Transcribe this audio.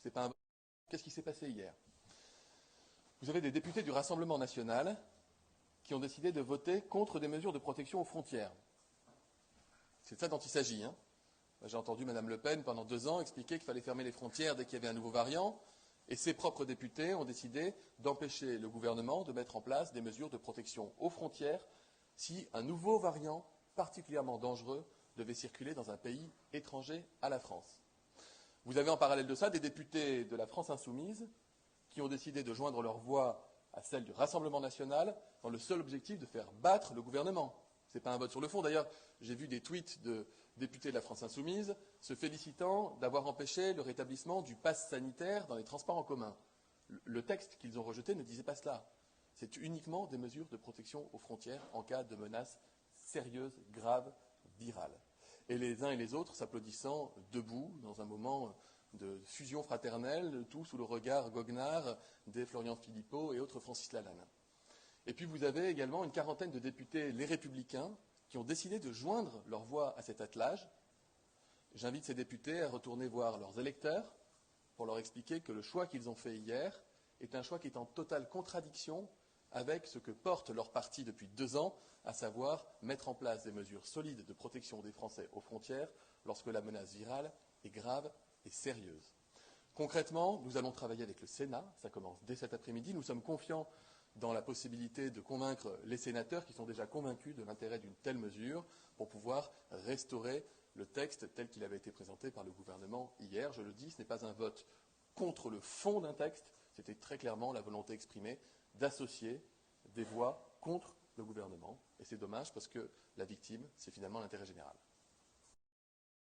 C'est pas un... Qu'est-ce qui s'est passé hier? Vous avez des députés du Rassemblement national qui ont décidé de voter contre des mesures de protection aux frontières. C'est de ça dont il s'agit. J'ai entendu Mme Le Pen pendant 2 ans expliquer qu'il fallait fermer les frontières dès qu'il y avait un nouveau variant, et ses propres députés ont décidé d'empêcher le gouvernement de mettre en place des mesures de protection aux frontières si un nouveau variant particulièrement dangereux devait circuler dans un pays étranger à la France. Vous avez en parallèle de ça des députés de la France insoumise qui ont décidé de joindre leur voix à celle du Rassemblement national dans le seul objectif de faire battre le gouvernement. Ce n'est pas un vote sur le fond. D'ailleurs, j'ai vu des tweets de députés de la France insoumise se félicitant d'avoir empêché le rétablissement du pass sanitaire dans les transports en commun. Le texte qu'ils ont rejeté ne disait pas cela. C'est uniquement des mesures de protection aux frontières en cas de menace sérieuse, grave, virale. Et les uns et les autres s'applaudissant debout dans un moment de fusion fraternelle, tout sous le regard goguenard des Florian Philippot et autres Francis Lalanne. Et puis vous avez également une quarantaine de députés, les Républicains, qui ont décidé de joindre leur voix à cet attelage. J'invite ces députés à retourner voir leurs électeurs pour leur expliquer que le choix qu'ils ont fait hier est un choix qui est en totale contradiction avec ce que porte leur parti depuis 2 ans, à savoir mettre en place des mesures solides de protection des Français aux frontières lorsque la menace virale est grave et sérieuse. Concrètement, nous allons travailler avec le Sénat, ça commence dès cet après-midi. Nous sommes confiants dans la possibilité de convaincre les sénateurs qui sont déjà convaincus de l'intérêt d'une telle mesure pour pouvoir restaurer le texte tel qu'il avait été présenté par le gouvernement hier. Je le dis, ce n'est pas un vote contre le fond d'un texte, c'était très clairement la volonté exprimée d'associer des voix contre le gouvernement. Et c'est dommage parce que la victime, c'est finalement l'intérêt général.